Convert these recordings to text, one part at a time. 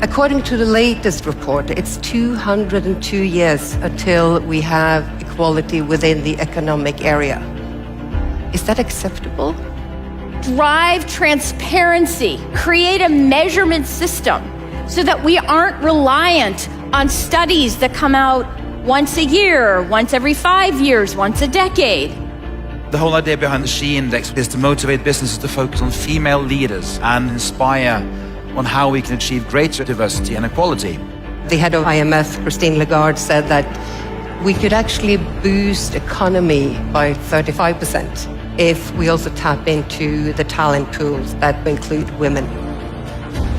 According to the latest report, it's 202 years until we have equality within the economic area. Is that acceptable? Drive transparency, create a measurement system so that we aren't reliant on studies that come out once a year, once every 5 years, once a decade. The whole idea behind the SHE Index is to motivate businesses to focus on female leaders and inspire on how we can achieve greater diversity and equality. The head of IMF, Christin said that we could actually boost economy by 35% if we also tap into the talent pools that include women.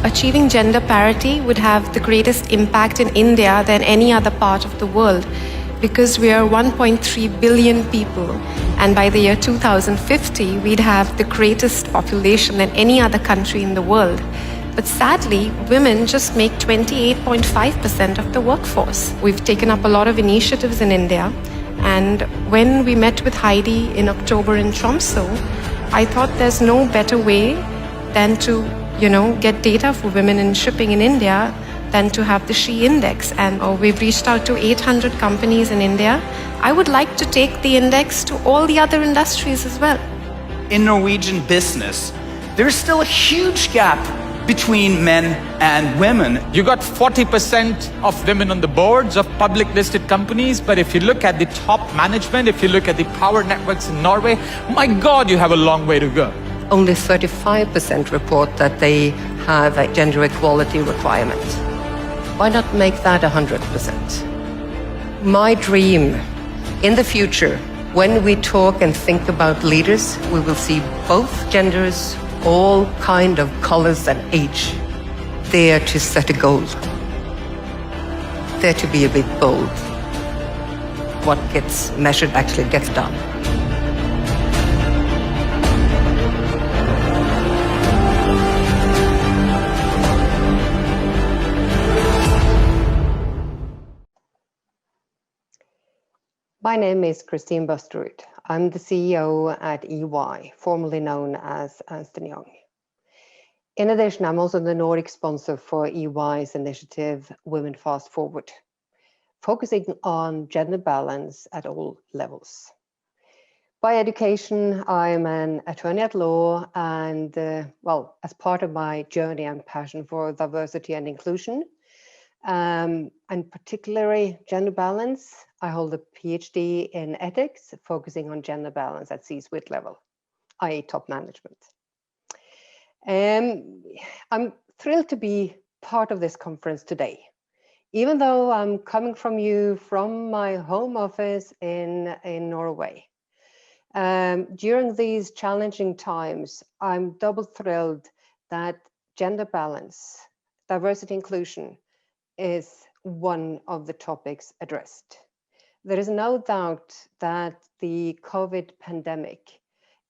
Achieving gender parity would have the greatest impact in India than any other part of the world, because we are 1.3 billion people, and by the year 2050 we'd have the greatest population than any other country in the world. But sadly, women just make 28.5% of the workforce. We've taken up a lot of initiatives in India, and when we met with Heidi in October in Tromsø, I thought there's no better way than to, get data for women in shipping in India than to have the SHE Index. And we've reached out to 800 companies in India. I would like to take the index to all the other industries as well. In Norwegian business, there's still a huge gap between men and women. You got 40% of women on the boards of public listed companies, but if you look at the top management, if you look at the power networks in Norway, my God, you have a long way to go. Only 35% report that they have a gender equality requirement. Why not make that 100%? My dream in the future, when we talk and think about leaders, we will see both genders, all kind of colors and age, there to set a goal, there to be a bit bold. What gets measured actually gets done. My name is Christin Bøsterud. I'm the CEO at EY, formerly known as Ernst & Young. In addition, I'm also the Nordic sponsor for EY's initiative Women Fast Forward, focusing on gender balance at all levels. By education, I'm an attorney at law, and as part of my journey and passion for diversity and inclusion, and particularly gender balance, I hold a PhD in ethics, focusing on gender balance at C-suite level, i.e. top management. I'm thrilled to be part of this conference today, even though I'm coming from my home office in Norway. During these challenging times, I'm double thrilled that gender balance, diversity inclusion is one of the topics addressed. There is no doubt that the COVID pandemic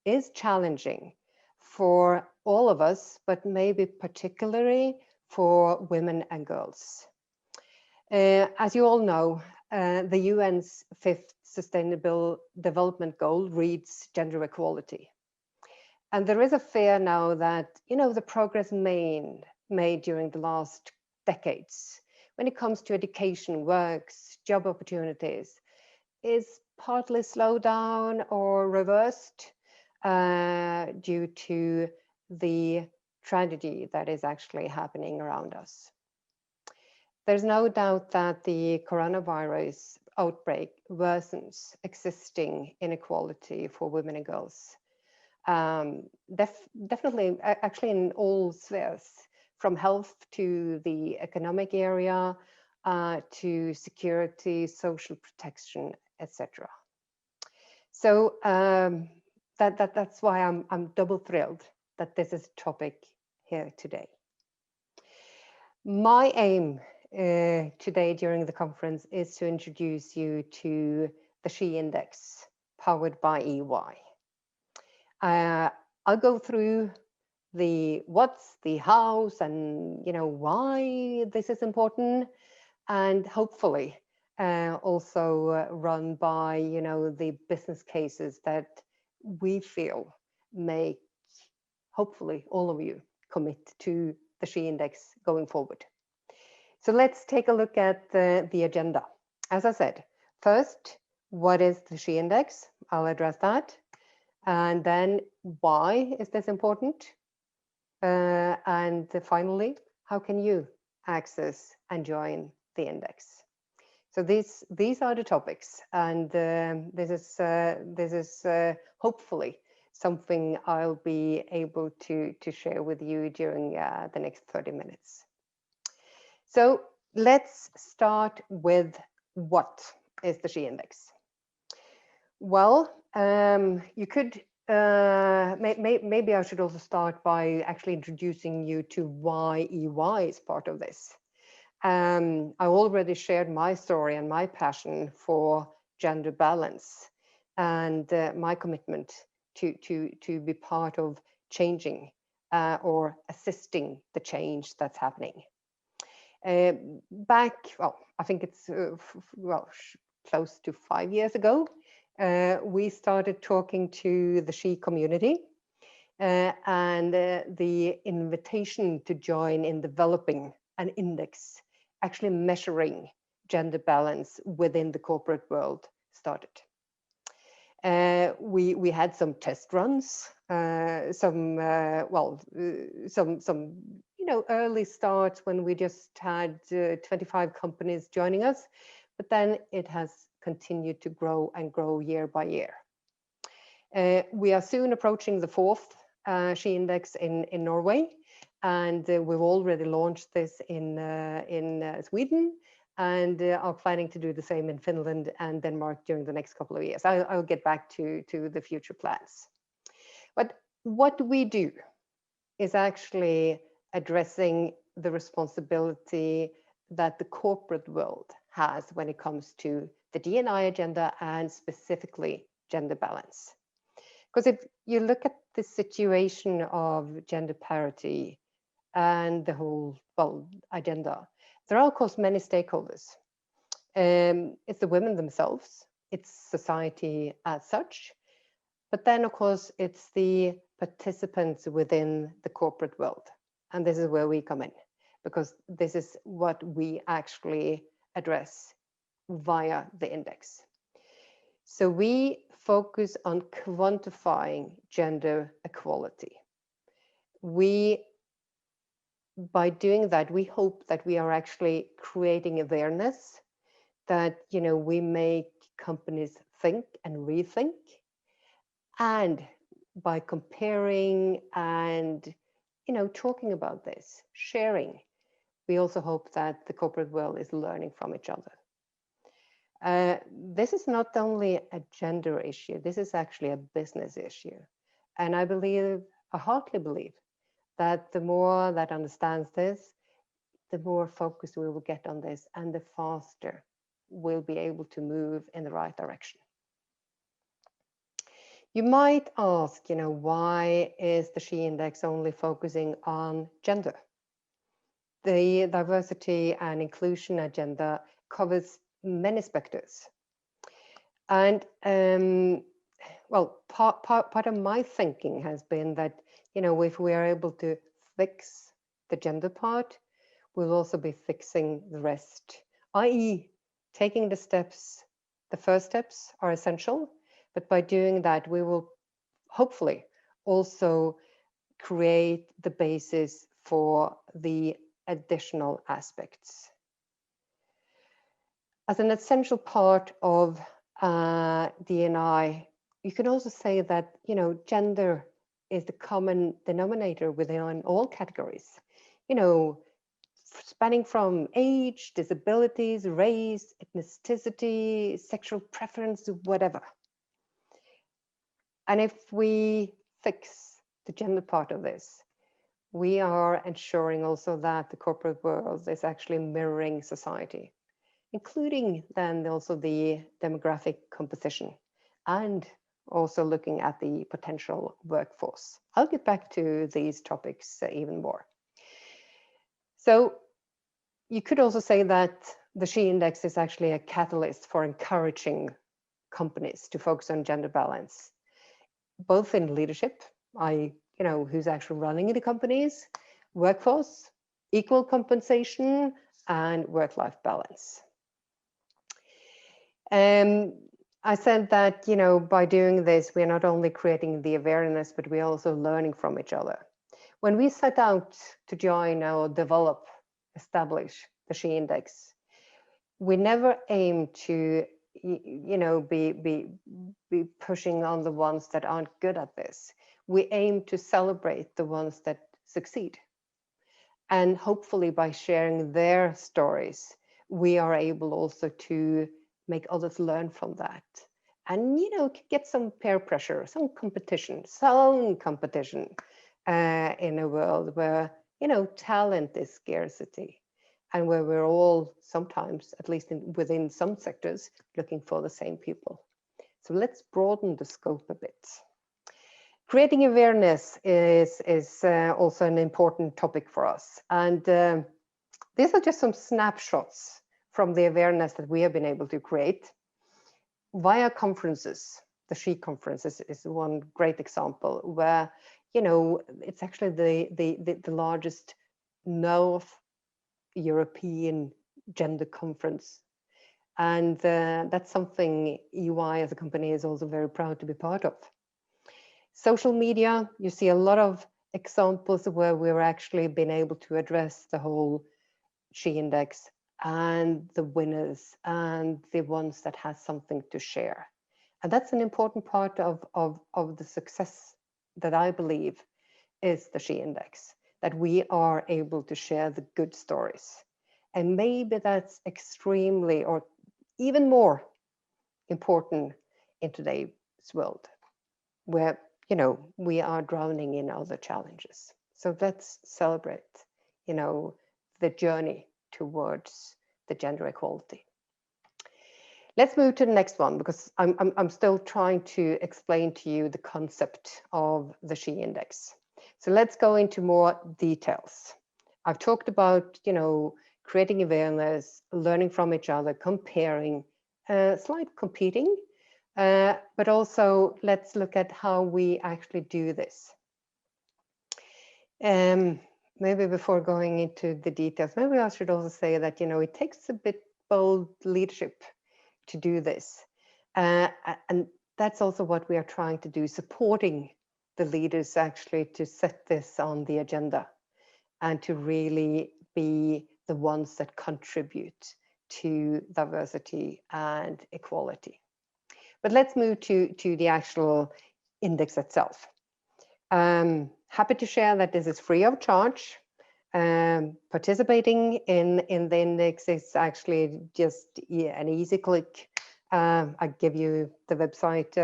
is challenging for all of us, but maybe particularly for women and girls. As you all know, the UN's 5th Sustainable Development Goal reads gender equality. And there is a fear now that, the progress made during the last decades when it comes to education, works, job opportunities, is partly slowed down or reversed due to the tragedy that is actually happening around us. There's no doubt that the coronavirus outbreak worsens existing inequality for women and girls. Definitely, actually in all spheres, from health to the economic area, to security, social protection, etc. So that's why I'm double thrilled that this is a topic here today. My aim today during the conference is to introduce you to the SHE Index powered by EY. I'll go through the what's, the hows, and why this is important, and hopefully also run by the business cases that we feel make hopefully all of you commit to the SHE Index going forward. So let's take a look at the agenda. As I said, first, what is the SHE Index? I'll address that. And then why is this important? And finally, how can you access and join the index? So these are the topics, and this is hopefully something I'll be able to share with you during the next 30 minutes. So let's start with what is the SHE Index? Well, you could maybe I should also start by actually introducing you to why EY is part of this. I already shared my story and my passion for gender balance and my commitment to be part of changing or assisting the change that's happening. Back, well, I think it's close to 5 years ago, we started talking to the SHE community and the invitation to join in developing an index actually measuring gender balance within the corporate world started. We had some test runs, some early starts when we just had 25 companies joining us, but then it has continued to grow and grow year by year. We are soon approaching the 4th SHE Index in Norway, and we've already launched this in Sweden, and are planning to do the same in Finland and Denmark during the next couple of years. I'll get back to the future plans. But what we do is actually addressing the responsibility that the corporate world has when it comes to the D&I agenda and specifically gender balance. Because if you look at the situation of gender parity and the whole agenda, there are of course many stakeholders. It's the women themselves, it's society as such, but then of course it's the participants within the corporate world. And this is where we come in, because this is what we actually address via the index. So we focus on quantifying gender equality. By doing that, we hope that we are actually creating awareness, that we make companies think and rethink. And by comparing and talking about this, sharing, we also hope that the corporate world is learning from each other. This is not only a gender issue, this is actually a business issue. And I heartily believe that the more that understands this, the more focus we will get on this, and the faster we'll be able to move in the right direction. You might ask, why is the SHE Index only focusing on gender? The diversity and inclusion agenda covers many specters. And part of my thinking has been that, if we are able to fix the gender part, we'll also be fixing the rest, i.e. taking the steps. The first steps are essential, but by doing that, we will hopefully also create the basis for the additional aspects. As an essential part of D&I, you can also say that, gender is the common denominator within all categories, spanning from age, disabilities, race, ethnicity, sexual preference, whatever. And if we fix the gender part of this, we are ensuring also that the corporate world is actually mirroring society, including then also the demographic composition and also looking at the potential workforce. I'll get back to these topics even more. So you could also say that the SHE Index is actually a catalyst for encouraging companies to focus on gender balance, both in leadership, who's actually running the companies, workforce, equal compensation, and work-life balance. I said that, by doing this, we're not only creating the awareness, but we're also learning from each other. When we set out to join or develop, establish the SHE Index, we never aim to, be pushing on the ones that aren't good at this. We aim to celebrate the ones that succeed. And hopefully by sharing their stories, we are able also to make others learn from that. And, get some peer pressure, some competition in a world where, talent is scarcity and where we're all sometimes, at least within some sectors, looking for the same people. So let's broaden the scope a bit. Creating awareness is also an important topic for us. And these are just some snapshots from the awareness that we have been able to create via conferences. The SHE conference is one great example where, it's actually the largest North European gender conference. And that's something EY as a company is also very proud to be part of. Social media, you see a lot of examples where we're actually been able to address the whole SHE Index and the winners and the ones that has something to share. And that's an important part of the success that I believe is the SHE Index, that we are able to share the good stories. And maybe that's extremely or even more important in today's world where, we are drowning in other challenges. So let's celebrate, the journey towards the gender equality. Let's move to the next one because I'm still trying to explain to you the concept of the SHE Index. So let's go into more details. I've talked about, creating awareness, learning from each other, comparing, slight competing, but also let's look at how we actually do this. Maybe before going into the details, maybe I should also say that, it takes a bit bold leadership to do this. And that's also what we are trying to do, supporting the leaders actually to set this on the agenda and to really be the ones that contribute to diversity and equality. But let's move to the actual index itself. Happy to share that this is free of charge. Participating in the index is actually just an easy click. I'll give you the website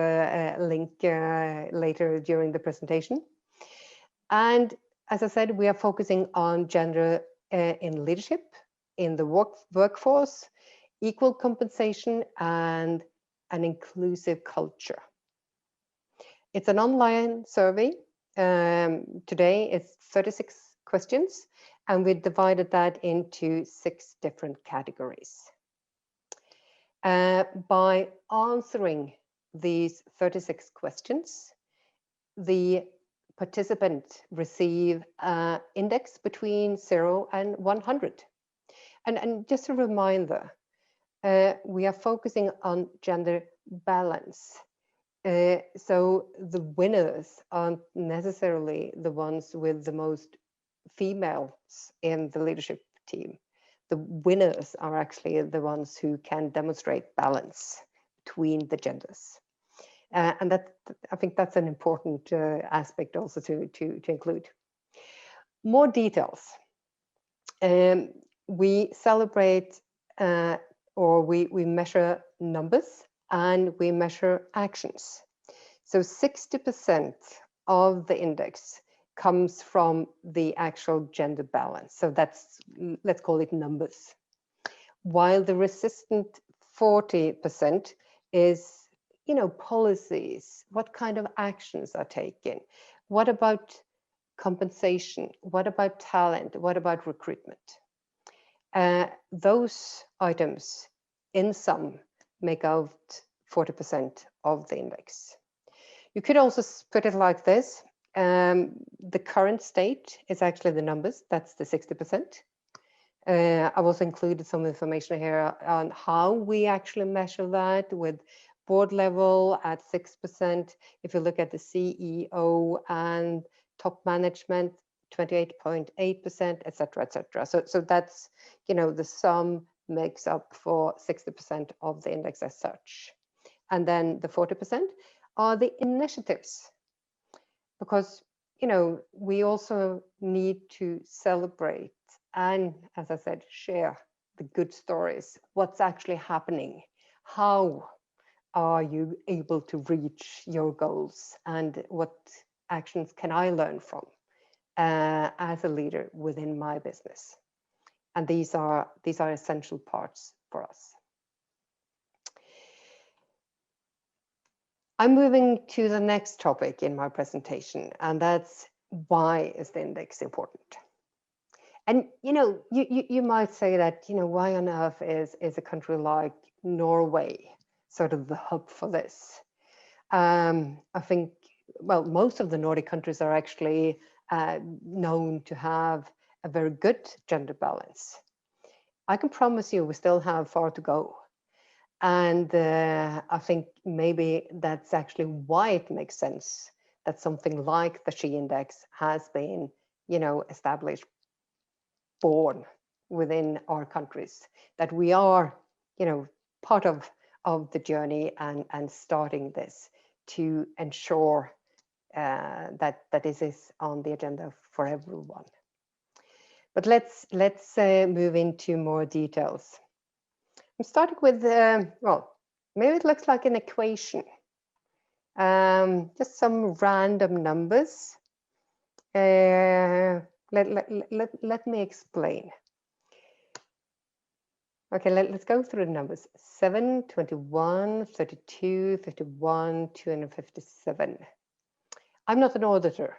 link later during the presentation. And as I said, we are focusing on gender in leadership, in the workforce, equal compensation, and an inclusive culture. It's an online survey. Today it's 36 questions, and we divided that into 6 different categories. By answering these 36 questions, the participant receive an index between 0 and 100. And just a reminder, we are focusing on gender balance. So the winners aren't necessarily the ones with the most females in the leadership team. The winners are actually the ones who can demonstrate balance between the genders. And that, I think that's an important aspect also to include. More details. We celebrate or we measure numbers and we measure actions. So 60% of the index comes from the actual gender balance. So that's, let's call it numbers. While the resistant 40% is, policies, what kind of actions are taken? What about compensation? What about talent? What about recruitment? Those items in sum make out 40% of the index. You could also put it like this. The current state is actually the numbers, that's the 60%. I've also included some information here on how we actually measure that with board level at 6%. If you look at the CEO and top management, 28.8%, etc., etc. So that's, you know, the sum makes up for 60% of the index as such. And then the 40% are the initiatives, because, you know, we also need to celebrate and, as I said, share the good stories, what's actually happening, how are you able to reach your goals, and what actions can I learn from as a leader within my business. And these are essential parts for us. I'm moving to the next topic in my presentation, and that's why is the index important? And you know, you might say that, you know, why on earth is a country like Norway sort of the hub for this? I think, well, most of the Nordic countries are actually known to have a very good gender balance. I can promise you we still have far to go. And I think maybe that's actually why it makes sense that something like the SHE index has been, you know, established, born within our countries, that we are, you know, part of the journey and starting this to ensure that this is on the agenda for everyone. But let's move into more details. I'm starting with, well, maybe it looks like an equation. Just some random numbers. Let me explain. Okay, let's go through the numbers. 7, 21, 32, 51, 257. I'm not an auditor.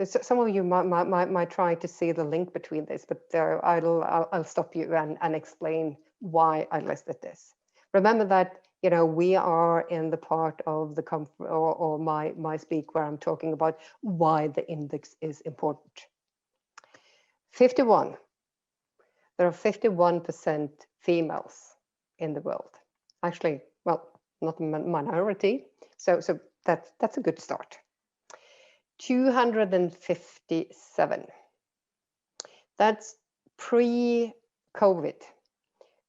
Some of you might try to see the link between this, but I'll stop you and explain why I listed this. Remember that, you know, we are in the part of the or my speak where I'm talking about why the index is important. 51. There are 51% females in the world. Actually, well, not a minority. So that's a good start. 257. That's pre-COVID.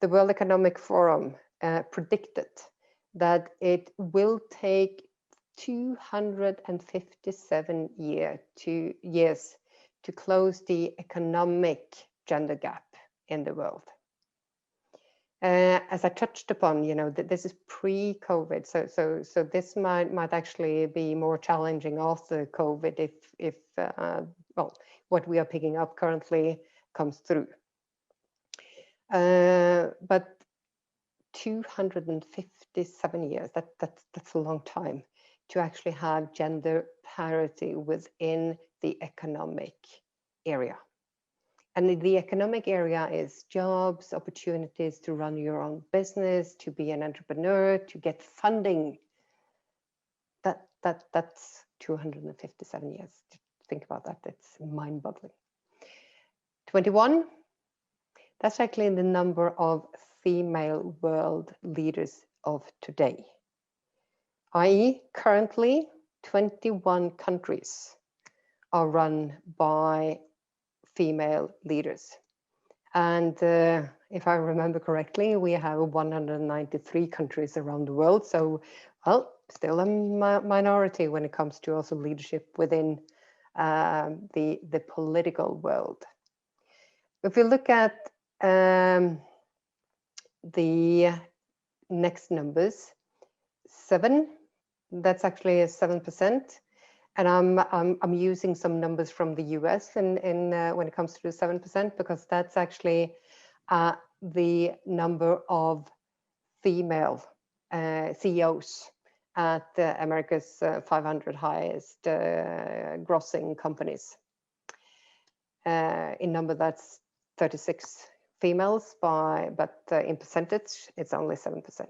The World Economic Forum predicted that it will take 257 years to close the economic gender gap in the world. As I touched upon, you know, this is pre-COVID, so this might actually be more challenging after COVID if well, what we are picking up currently comes through. But 257 years, that's a long time to actually have gender parity within the economic area. And the economic area is jobs, opportunities to run your own business, to be an entrepreneur, to get funding. That's 257 years. Think about that. It's mind-boggling. 21. That's actually the number of female world leaders of today. I.e., currently 21 countries are run by female leaders. And if I remember correctly, we have 193 countries around the world. So, well, still a minority when it comes to also leadership within the political world. If you look at the next numbers, 7, that's actually a 7%. And I'm using some numbers from the US in when it comes to the 7%, because that's actually the number of female CEOs at America's 500 highest grossing companies. In number, that's 36 females, but in percentage, it's only 7%.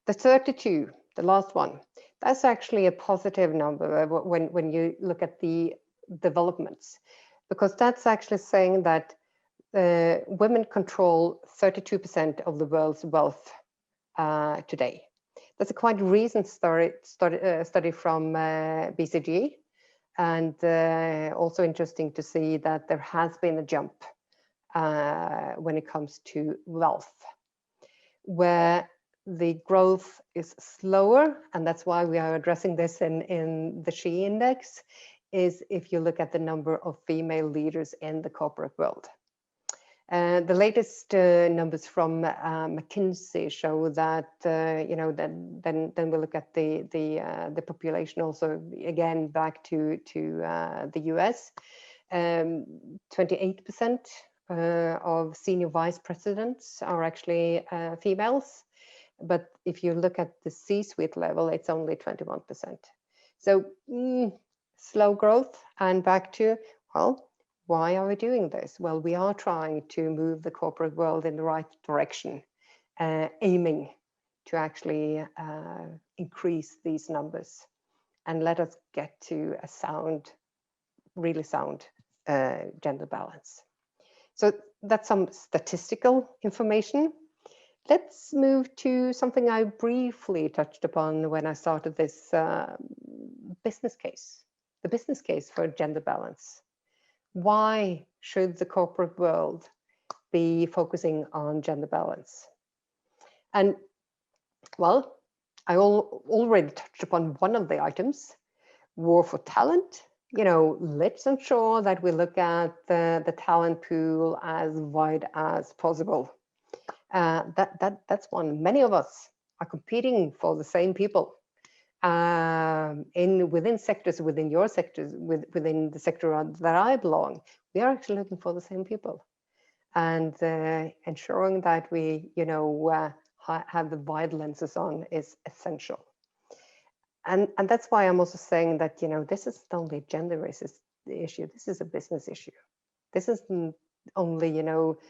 The 32, the last one, That's actually a positive number when you look at the developments, because that's actually saying that women control 32% of the world's wealth today. That's a quite recent study from BCG, and also interesting to see that there has been a jump when it comes to wealth, where the growth is slower, and that's why we are addressing this in the SHE index, is if you look at the number of female leaders in the corporate world. The latest numbers from McKinsey show that then we look at the population also again back to the US. 28% of senior vice presidents are actually females, but if you look at the C-suite level, it's only 21%. So slow growth, and back to, well, why are we doing this? Well, we are trying to move the corporate world in the right direction, aiming to actually increase these numbers and let us get to a sound, really sound gender balance. So that's some statistical information. Let's move to something I briefly touched upon when I started this business case, the business case for gender balance. Why should the corporate world be focusing on gender balance? And well, I already touched upon one of the items, war for talent. Let's ensure that we look at the talent pool as wide as possible. That's one. Many of us are competing for the same people. Within sectors, within your sectors, within the sector that I belong, we are actually looking for the same people, and ensuring that we, have the wide lenses on is essential. And that's why I'm also saying that, this is not only a gender issue. This is a business issue. This isn't only,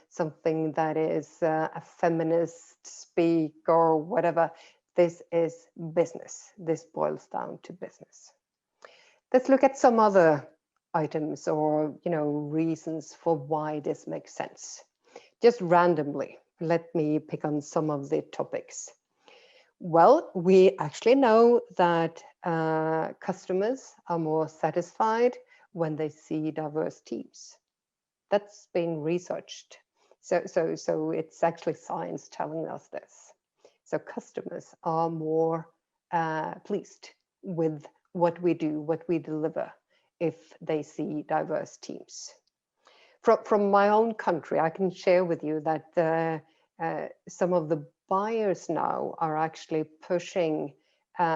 something that is a feminist speak or whatever. This is business. This boils down to business. Let's look at some other items or reasons for why this makes sense. Just randomly, let me pick on some of the topics. Well, we actually know that customers are more satisfied when they see diverse teams. That's been researched. So it's actually science telling us this. So customers are more pleased with what we do, what we deliver, if they see diverse teams. From my own country, I can share with you that some of the buyers now are actually pushing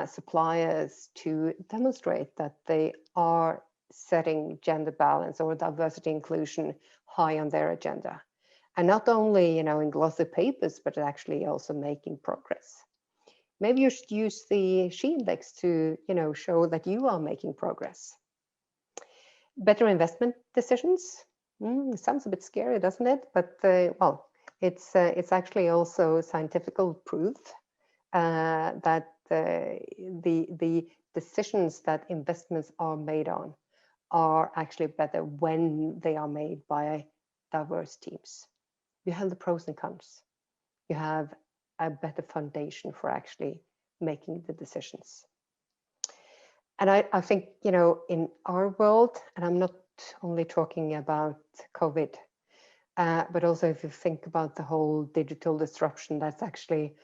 suppliers to demonstrate that they are setting gender balance or diversity inclusion high on their agenda. And not only, in glossy papers, but actually also making progress. Maybe you should use the SHE index to, show that you are making progress. Better investment decisions. It sounds a bit scary, doesn't it? But well, it's actually also scientifical proof that the decisions that investments are made on are actually better when they are made by diverse teams. You have the pros and cons. You have a better foundation for actually making the decisions. And I think, in our world, and I'm not only talking about COVID, but also if you think about the whole digital disruption that's actually,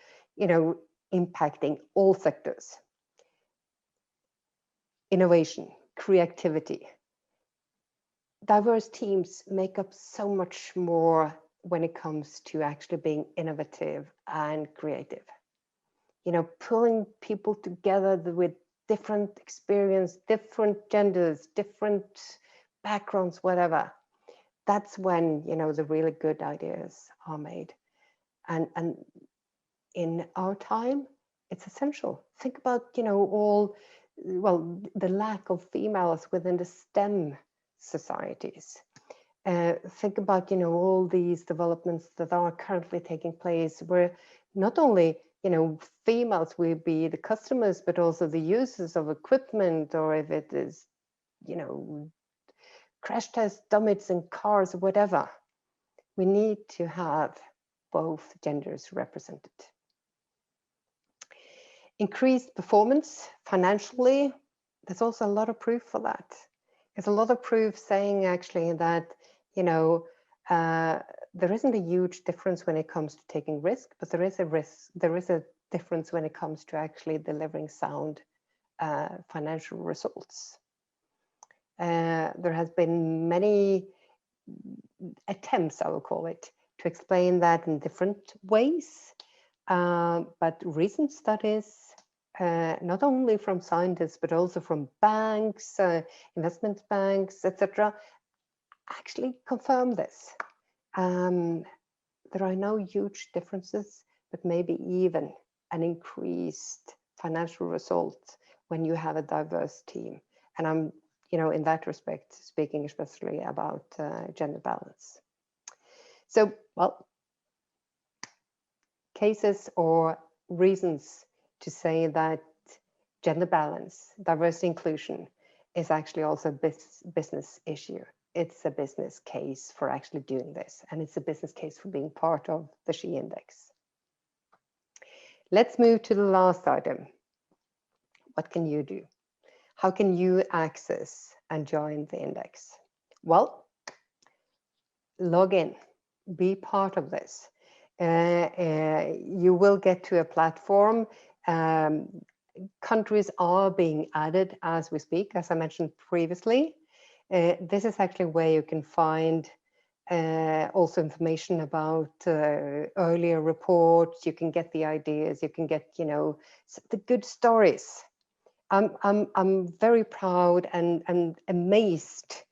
impacting all sectors. Innovation, creativity. Diverse teams make up so much more when it comes to actually being innovative and creative. Pulling people together with different experience, different genders, different backgrounds, whatever. That's when, the really good ideas are made. And in our time, it's essential. Think about, the lack of females within the STEM societies. Think about, all these developments that are currently taking place where not only, females will be the customers, but also the users of equipment, or if it is, crash test dummies in cars or whatever. We need to have both genders represented. Increased performance financially, there's also a lot of proof for that. There's a lot of proof saying actually that, there isn't a huge difference when it comes to taking risk, but there is a difference when it comes to actually delivering sound financial results. There has been many attempts, I will call it, to explain that in different ways, but recent studies, not only from scientists, but also from banks, investment banks, etc., actually confirm this. There are no huge differences, but maybe even an increased financial result when you have a diverse team. And I'm, in that respect, speaking especially about gender balance. So, well, cases or reasons to say that gender balance, diversity inclusion is actually also a business issue. It's a business case for actually doing this, and it's a business case for being part of the SHE Index. Let's move to the last item. What can you do? How can you access and join the index? Well, log in, be part of this. You will get to a platform. Countries are being added as we speak, as I mentioned previously. This is actually where you can find also information about earlier reports. You can get the ideas. You can get, the good stories. I'm very proud and amazed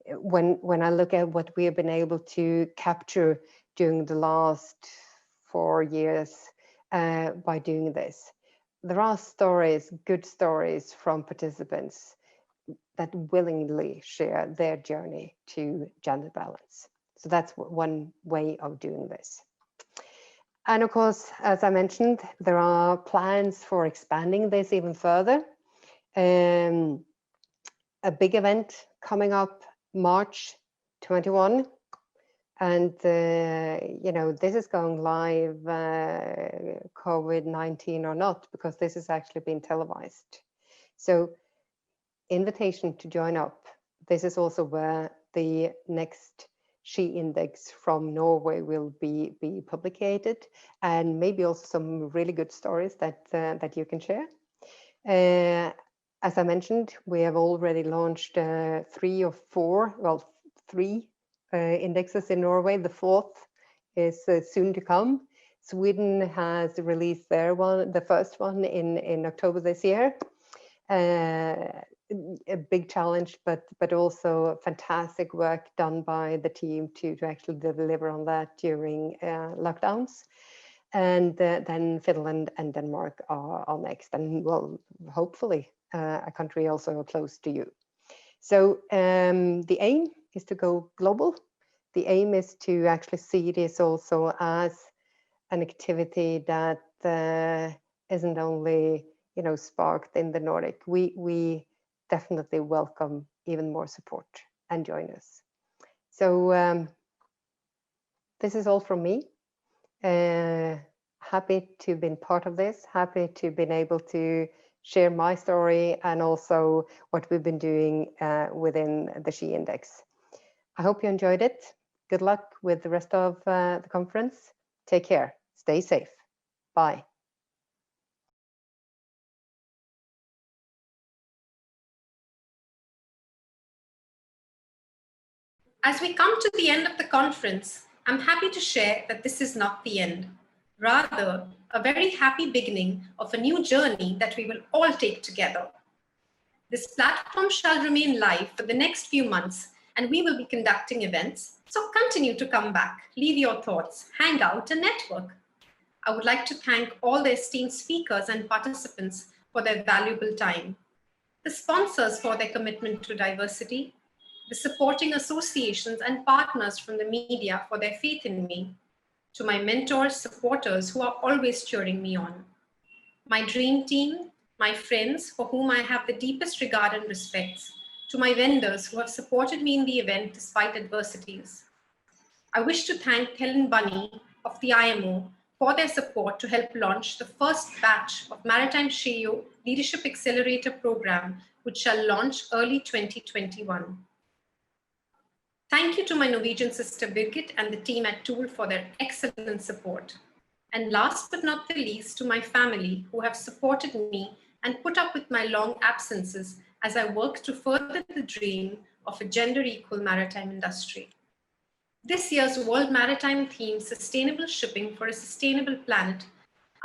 when I look at what we have been able to capture during the last 4 years by doing this. There are stories, good stories from participants that willingly share their journey to gender balance. So that's one way of doing this. And of course, as I mentioned, there are plans for expanding this even further. A big event coming up March 21. And, this is going live, COVID-19 or not, because this is actually being televised. So invitation to join up. This is also where the next SHE Index from Norway will be publicated, and maybe also some really good stories that you can share. As I mentioned, we have already launched 3 indexes in Norway. The 4th is soon to come. Sweden has released the first one in October this year. A big challenge, but also fantastic work done by the team to actually deliver on that during lockdowns. And then Finland and Denmark are next, and well, hopefully a country also close to you. So the aim is to go global. The aim is to actually see this also as an activity that isn't only sparked in the Nordic. We definitely welcome even more support and join us. So this is all from me. Happy to have been part of this, happy to have been able to share my story and also what we've been doing within the SHE Index. I hope you enjoyed it. Good luck with the rest of the conference. Take care. Stay safe. Bye. As we come to the end of the conference, I'm happy to share that this is not the end. Rather, a very happy beginning of a new journey that we will all take together. This platform shall remain live for the next few months, and we will be conducting events. So continue to come back, leave your thoughts, hang out, and network. I would like to thank all the esteemed speakers and participants for their valuable time, the sponsors for their commitment to diversity, the supporting associations and partners from the media for their faith in me, to my mentors, supporters who are always cheering me on, my dream team, my friends for whom I have the deepest regard and respects, to my vendors who have supported me in the event despite adversities. I wish to thank Helen Bunny of the IMO for their support to help launch the first batch of Maritime SheEO Leadership Accelerator Program, which shall launch early 2021. Thank you to my Norwegian sister Birgit and the team at Tool for their excellent support. And last but not the least, to my family who have supported me and put up with my long absences as I work to further the dream of a gender-equal maritime industry. This year's World Maritime theme, Sustainable Shipping for a Sustainable Planet,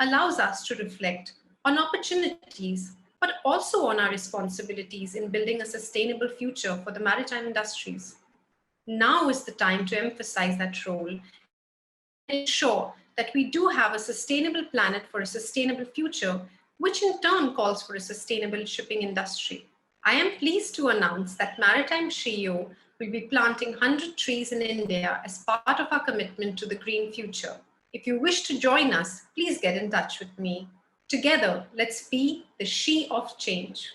allows us to reflect on opportunities, but also on our responsibilities in building a sustainable future for the maritime industries. Now is the time to emphasize that role and ensure that we do have a sustainable planet for a sustainable future, which in turn calls for a sustainable shipping industry. I am pleased to announce that Maritime SheEO will be planting 100 trees in India as part of our commitment to the green future. If you wish to join us, please get in touch with me. Together, let's be the She of Change.